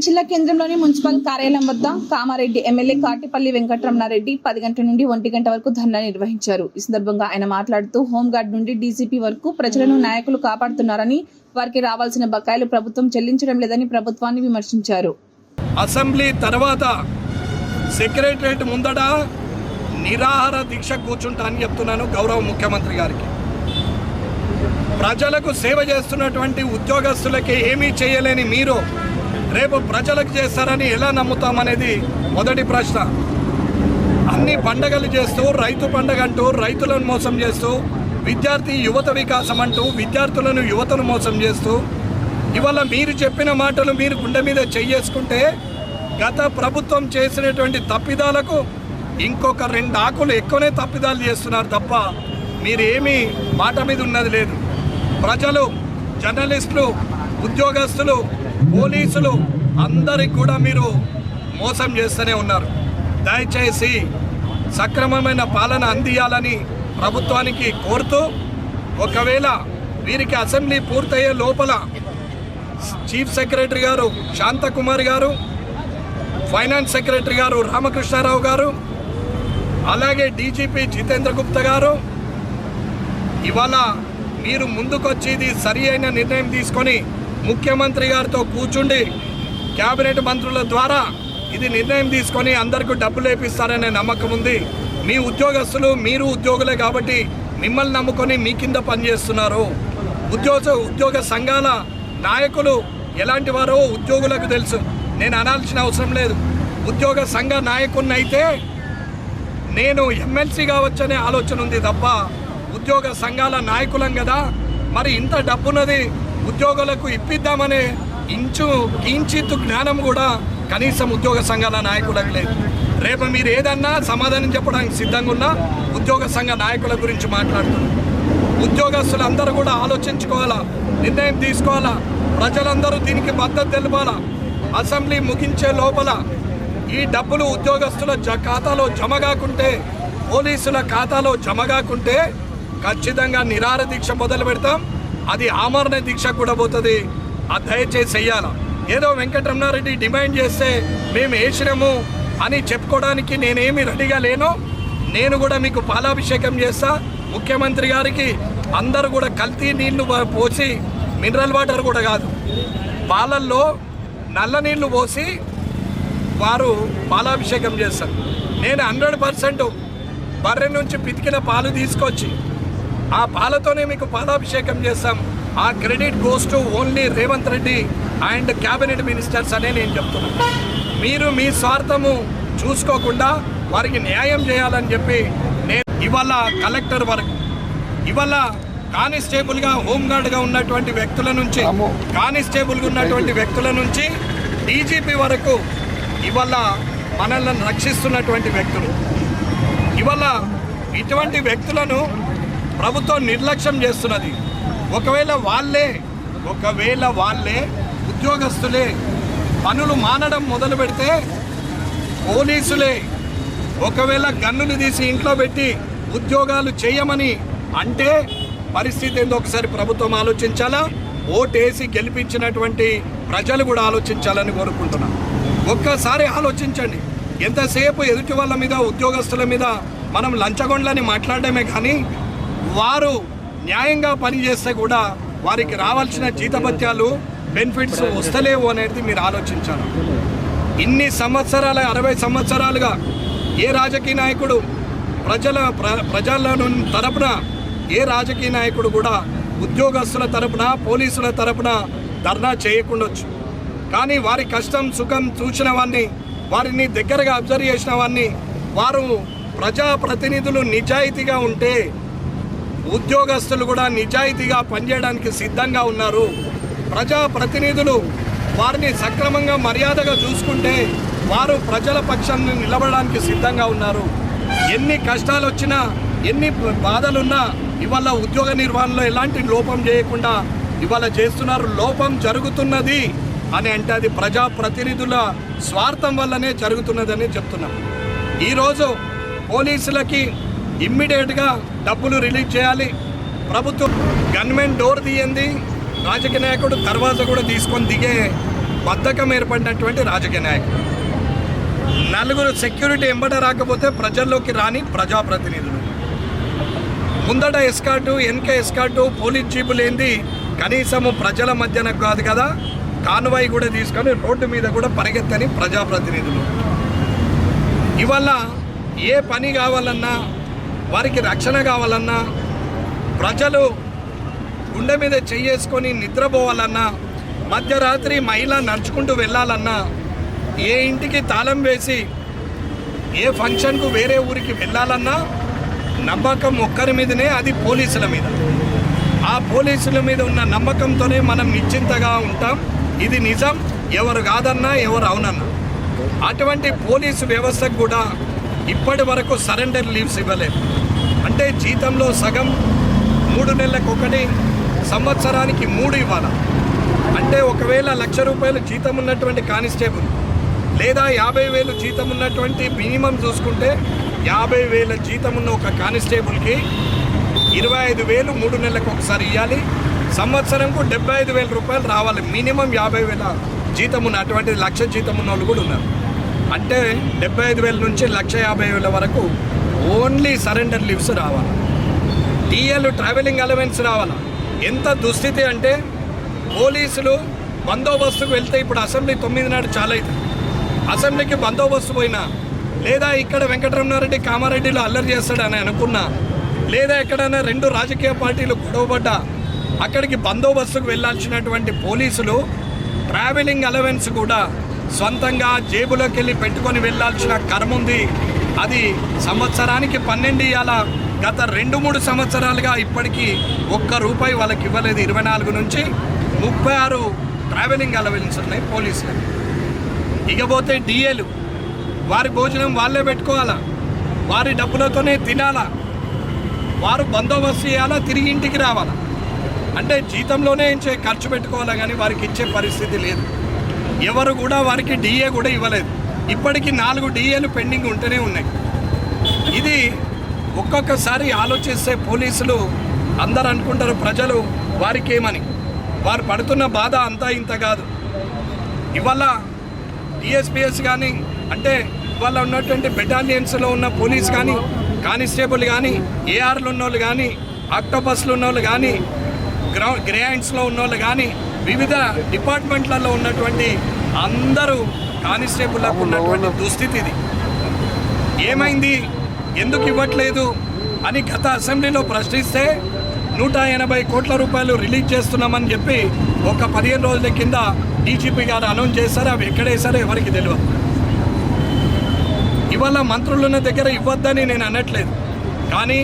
జిల్లా కేంద్రంలోని మున్సిపల్ కార్యాలయం వద్ద కామారెడ్డి ఎమ్మెల్యే కాటిపల్లి వెంకటరమణారెడ్డి 10 గంటల నుండి 1 గంట వరకు ధర్నా నిర్వహించారు. ఈ సందర్భంగా ఆయన మాట్లాడుతూ హోంగార్డ్ నుండి డీజీపీ వరకు ప్రజలను నాయకులు కాపాడుతున్నారని, వారికి రావాల్సిన బకాయిలు ప్రభుత్వం చెల్లించడం లేదని ప్రభుత్వాన్ని విమర్శించారు. అసెంబ్లీ తర్వాత సెక్రటరియట్ ముందట నిరాహార దీక్ష కూర్చుంటా అని చెప్తున్నాను గౌరవ ముఖ్యమంత్రి గారికి. ప్రజలకు సేవ చేస్తున్నటువంటి ఉద్యోగస్తులకి ఏమీ చేయలేని మీరు రేపు ప్రజలకు చేస్తారని ఎలా నమ్ముతామనేది మొదటి ప్రశ్న. అన్ని పండగలు చేస్తూ రైతు పండగ అంటూ రైతులను మోసం చేస్తూ, విద్యార్థి యువత వికాసం అంటూ విద్యార్థులను యువతను మోసం చేస్తూ, ఇవాళ మీరు చెప్పిన మాటలు మీరు గుండె మీద చెయ్యేసుకుంటే గత ప్రభుత్వం చేసినటువంటి తప్పిదాలకు ఇంకొక 2 ఆకులు ఎక్కువనే తప్పిదాలు చేస్తున్నారు తప్ప మీరేమీ మాట మీద ఉన్నది లేదు. ప్రజలు, జర్నలిస్టులు, ఉద్యోగస్తులు, పోలీసులు అందరికి కూడా మీరు మోసం చేస్తూనే ఉన్నారు. దయచేసి సక్రమమైన పాలన అందియాలని ప్రభుత్వానికి కోరుతూ, ఒకవేళ వీరికి అసెంబ్లీ పూర్తయ్యే లోపల చీఫ్ సెక్రటరీ గారు శాంతకుమారి గారు, ఫైనాన్స్ సెక్రటరీ గారు రామకృష్ణారావు గారు, అలాగే డీజీపీ జితేంద్ర గుప్తా గారు ఇవాళ మీరు ముందుకొచ్చి ఇది సరి అయిన నిర్ణయం తీసుకొని ముఖ్యమంత్రి గారితో కూర్చుండి క్యాబినెట్ మంత్రుల ద్వారా ఇది నిర్ణయం తీసుకొని అందరికీ డబ్బులు వేపిస్తారనే నమ్మకం ఉంది. మీ ఉద్యోగస్తులు, మీరు ఉద్యోగులే కాబట్టి మిమ్మల్ని నమ్ముకొని మీ కింద పనిచేస్తున్నారు. ఉద్యోగ సంఘాల నాయకులు ఎలాంటి వారో ఉద్యోగులకు తెలుసు, నేను అనాల్సిన అవసరం లేదు. ఉద్యోగ సంఘ నాయకుడిని అయితే నేను ఎమ్మెల్సీ కావచ్చనే ఆలోచన ఉంది తప్ప ఉద్యోగ సంఘాల నాయకులం కదా, మరి ఇంత డబ్బున్నది ఉద్యోగులకు ఇప్పిద్దామనే కించిత్ జ్ఞానం కూడా కనీసం ఉద్యోగ సంఘాల నాయకులకు లేదు. రేపు మీరు ఏదన్నా సమాధానం చెప్పడానికి సిద్ధంగా ఉన్నా ఉద్యోగ సంఘ నాయకుల గురించి మాట్లాడుతున్నారు. ఉద్యోగస్తులందరూ కూడా ఆలోచించుకోవాలా, నిర్ణయం తీసుకోవాలా, ప్రజలందరూ దీనికి మద్దతు తెలపాలా. అసెంబ్లీ ముగించే లోపల ఈ డబ్బులు ఉద్యోగస్తుల ఖాతాలో జమ కాకుంటే, పోలీసుల ఖాతాలో జమ కాకుంటే ఖచ్చితంగా నిరాహార దీక్ష మొదలు పెడతాం. అది ఆమరణ దీక్ష కూడా పోతుంది. అది దయచేసి చెయ్యాలా. ఏదో వెంకటరమణారెడ్డి డిమాండ్ చేస్తే మేము వేసినాము అని చెప్పుకోవడానికి నేనేమి రెడీగా లేను. నేను కూడా మీకు పాలాభిషేకం చేస్తా. ముఖ్యమంత్రి గారికి అందరూ కూడా కల్తీ నీళ్లు పోసి, మినరల్ వాటర్ కూడా కాదు, పాలల్లో నల్ల నీళ్లు పోసి వారు పాలాభిషేకం చేస్తారు. నేను 100% బర్రె నుంచి పితికిన పాలు తీసుకొచ్చి ఆ పాలతోనే మీకు పాలాభిషేకం చేస్తాం. ఆ credit goes to only Revanth Reddy and cabinet ministers అనే నేను చెప్తున్నాను. మీరు మీ స్వార్థము చూసుకోకుండా వారికి న్యాయం చేయాలని చెప్పి నేను ఇవాళ కలెక్టర్ వరకు, ఇవాళ కానిస్టేబుల్గా హోంగార్డ్గా ఉన్నటువంటి వ్యక్తుల నుంచి డీజీపీ వరకు ఇవాళ మనల్ని రక్షిస్తున్నటువంటి వ్యక్తులు. ఇవాళ ఇటువంటి వ్యక్తులను ప్రభుత్వం నిర్లక్ష్యం చేస్తున్నది. ఒకవేళ వాళ్ళే ఉద్యోగస్తులే పనులు మానడం మొదలు పెడితే, పోలీసులే ఒకవేళ గన్నులు తీసి ఇంట్లో పెట్టి ఉద్యోగాలు చేయమని అంటే పరిస్థితి ఏందో ఒకసారి ప్రభుత్వం ఆలోచించాలా. ఓటేసి గెలిపించినటువంటి ప్రజలు కూడా ఆలోచించాలని కోరుకుంటున్నాం. ఒక్కసారి ఆలోచించండి. ఎంతసేపు ఎదుటి వాళ్ళ మీద, ఉద్యోగస్తుల మీద మనం లంచగొండ్లని మాట్లాడడమే కానీ వారు న్యాయంగా పనిచేస్తే కూడా వారికి రావాల్సిన జీతభత్యాలు, బెనిఫిట్స్ వస్తలేవు అనేది మీరు ఆలోచించాలి. ఇన్ని సంవత్సరాల 60 సంవత్సరాలుగా ఏ రాజకీయ నాయకుడు ప్రజల తరపున ఏ రాజకీయ నాయకుడు కూడా ఉద్యోగస్తుల తరపున, పోలీసుల తరపున ధర్నా చేయకుండొచ్చు. కానీ వారి కష్టం సుఖం చూసిన వారిని, వారిని దగ్గరగా అబ్జర్వ్ చేసిన వారిని, వారు ప్రజాప్రతినిధులు నిజాయితీగా ఉంటే ఉద్యోగస్తులు కూడా నిజాయితీగా పనిచేయడానికి సిద్ధంగా ఉన్నారు. ప్రజాప్రతినిధులు వారిని సక్రమంగా మర్యాదగా చూసుకుంటే వారు ప్రజల పక్షాన్ని నిలబడడానికి సిద్ధంగా ఉన్నారు. ఎన్ని కష్టాలు వచ్చినా, ఎన్ని బాధలున్నా ఇవాళ ఉద్యోగ నిర్వహణలో ఎలాంటి లోపం చేయకుండా ఇవాళ చేస్తున్నారు. లోపం జరుగుతున్నది అని అంటే అది ప్రజాప్రతినిధుల స్వార్థం వల్లనే జరుగుతున్నదని చెప్తున్నాం. ఈరోజు పోలీసులకి ఇమ్మీడియట్గా డబ్బులు రిలీజ్ చేయాలి. ప్రభుత్వం గన్మెన్ డోర్ తీయండి, రాజకీయ నాయకుడు దర్వాజా కూడా తీసుకొని దిగే బద్ధకం ఏర్పడినటువంటి రాజకీయ నాయకులు. నలుగురు సెక్యూరిటీ ఎంబట రాకపోతే ప్రజల్లోకి రాని ప్రజాప్రతినిధులు. ముందట ఎస్కార్టు, వెనక ఎస్కార్టు, పోలీస్ జీపులు ఏంది, కనీసము ప్రజల మధ్యన కాదు కదా, కాన్వాయ్ కూడా తీసుకొని రోడ్డు మీద కూడా పరిగెత్తని ప్రజాప్రతినిధులు. ఇవాళ ఏ పని కావాలన్నా, వారికి రక్షణ కావాలన్నా, ప్రజలు గుండె మీద చెయ్యేసుకొని నిద్రపోవాలన్నా, మధ్యరాత్రి మహిళ నడుచుకుంటూ వెళ్ళాలన్నా, ఏ ఇంటికి తాళం వేసి ఏ ఫంక్షన్కు వేరే ఊరికి వెళ్ళాలన్నా నమ్మకం ఒక్కరి మీదనే, అది పోలీసుల మీద. ఆ పోలీసుల మీద ఉన్న నమ్మకంతోనే మనం నిశ్చింతగా ఉంటాం. ఇది నిజం, ఎవరు కాదన్నా ఎవరు అవునన్నా. అటువంటి పోలీసు వ్యవస్థకు కూడా ఇప్పటి వరకు సరెండర్ లీవ్స్ ఇవ్వలేదు. అంటే జీతంలో సగం 3 నెలలకు 1, సంవత్సరానికి 3 ఇవ్వాలి. అంటే ఒకవేళ ₹1,00,000 జీతం ఉన్నటువంటి కానిస్టేబుల్ లేదా 50,000 జీతం ఉన్నటువంటి మినిమం చూసుకుంటే 50,000 జీతం ఉన్న ఒక కానిస్టేబుల్కి 25,000 3 నెలలకు ఒకసారి ఇవ్వాలి. సంవత్సరంకు ₹75,000 రావాలి. మినిమం 50,000 జీతం ఉన్న అటువంటి 1,00,000 జీతం ఉన్న వాళ్ళు కూడా ఉన్నారు. అంటే 75,000 నుంచి 1,50,000 వరకు ఓన్లీ సరెండర్ లీవ్స్ రావాలి. టీఏలు ట్రావెలింగ్ అలవెన్స్ రావాలి. ఎంత దుస్థితి అంటే పోలీసులు బందోబస్తుకు వెళ్తే, ఇప్పుడు అసెంబ్లీ 9 నాడు చాలా అవుతుంది, అసెంబ్లీకి బందోబస్తు పోయినా, లేదా ఇక్కడ వెంకటరమణారెడ్డి కామారెడ్డిలో అల్లరి చేస్తాడని అనుకున్నా, లేదా ఎక్కడైనా 2 రాజకీయ పార్టీలు గొడవపడ్డా అక్కడికి బందోబస్తుకు వెళ్ళాల్సినటువంటి పోలీసులు ట్రావెలింగ్ అలవెన్స్ కూడా సొంతంగా జేబులోకి వెళ్ళి పెట్టుకొని వెళ్ళాల్సిన కర్మ ఉంది. అది సంవత్సరానికి 12 ఇవ్వాల. గత 2-3 సంవత్సరాలుగా ఇప్పటికీ ₹1 వాళ్ళకి ఇవ్వలేదు. 24 నుంచి 36 ట్రావెలింగ్ అలవెన్స్ ఉన్నాయి పోలీసులకు. ఇకపోతే డిఏలు, వారి భోజనం వాళ్ళే పెట్టుకోవాలా, వారి డబ్బులతోనే తినాలా, వారు బందోబస్తు చేయాలా, తిరిగి ఇంటికి రావాలా. అంటే జీతంలోనే ఖర్చు పెట్టుకోవాలా, కానీ వారికి ఇచ్చే పరిస్థితి లేదు. ఎవరు కూడా వారికి డిఏ కూడా ఇవ్వలేదు. ఇప్పటికీ 4 డిఏలు పెండింగ్ ఉంటూనే ఉన్నాయి. ఇది ఒక్కొక్కసారి ఆలోచిస్తే పోలీసులు అందరు అనుకుంటారు ప్రజలు వారికి ఏమని. వారు పడుతున్న బాధ అంతా ఇంత కాదు. ఇవాళ డిఎస్పిఎస్ కానీ, అంటే ఇవాళ ఉన్నటువంటి బెటాలియన్స్లో ఉన్న పోలీస్ కానీ, కానిస్టేబుల్ కానీ, ఏఆర్లు ఉన్నోళ్ళు కానీ, ఆక్టోపస్లు ఉన్నోళ్ళు కానీ, గ్రేయాండ్స్లో ఉన్నోళ్ళు కానీ, వివిధ డిపార్ట్మెంట్లలో ఉన్నటువంటి అందరూ కానిస్టేబుల్లకు ఉన్నటువంటి దుస్థితి ఇది. ఏమైంది, ఎందుకు ఇవ్వట్లేదు అని గత అసెంబ్లీలో ప్రశ్నిస్తే 180 కోట్ల రూపాయలు రిలీజ్ చేస్తున్నామని చెప్పి ఒక 15 రోజుల కింద డీజీపీ గారు అనౌన్స్ చేశారు. అవి ఎక్కడేసారో ఎవరికి తెలియదు. ఇవాళ మంత్రులున్న దగ్గర ఇవ్వద్దని నేను అనట్లేదు, కానీ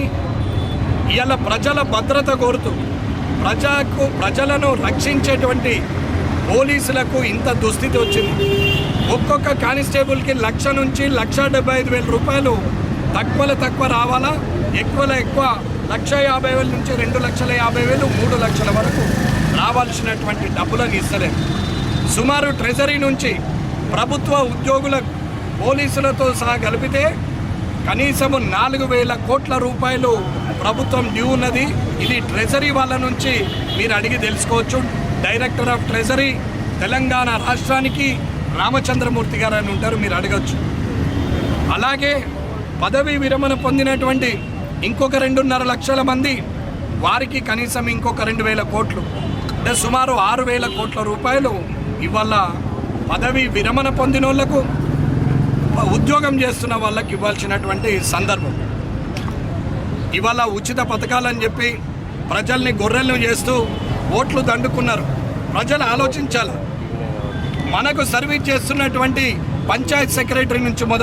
ఇవాళ ప్రజల భద్రత కోరుతూ ప్రజలను రక్షించేటువంటి పోలీసులకు ఇంత దుస్థితి వచ్చింది. ఒక్కొక్క కానిస్టేబుల్కి 1,00,000 నుంచి 1,75,000 తక్కువ రావాలా, ఎక్కువ 1,50,000 నుంచి 2,50,000, 3 లక్షల వరకు రావాల్సినటువంటి డబ్బులను ఇస్తలేదు. సుమారు ట్రెజరీ నుంచి ప్రభుత్వ ఉద్యోగుల పోలీసులతో సహా కలిపితే కనీసము 4,000 కోట్ల రూపాయలు ప్రభుత్వం డ్యూ ఉన్నది. ఇది ట్రెజరీ వాళ్ళ నుంచి మీరు అడిగి తెలుసుకోవచ్చు. డైరెక్టర్ ఆఫ్ ట్రెజరీ తెలంగాణ రాష్ట్రానికి రామచంద్రమూర్తి గారు అని ఉంటారు, మీరు అడగచ్చు. అలాగే పదవీ విరమణ పొందినటువంటి ఇంకొక 2.5 లక్షల మంది, వారికి కనీసం ఇంకొక 2,000 కోట్లు, అంటే సుమారు 6,000 కోట్ల రూపాయలు ఇవాళ పదవీ విరమణ పొందిన వాళ్ళకు, ఉద్యోగం చేస్తున్న వాళ్ళకి ఇవ్వాల్సినటువంటి సందర్భం. ఇవాళ ఉచిత పథకాలని చెప్పి ప్రజల్ని గొర్రెలను చేస్తూ ఓట్లు దండుకున్నారు. ప్రజలు ఆలోచించాలి. మనకు సర్వీస్ చేస్తున్నటువంటి పంచాయత్ సెక్రటరీ నుంచి మొదలు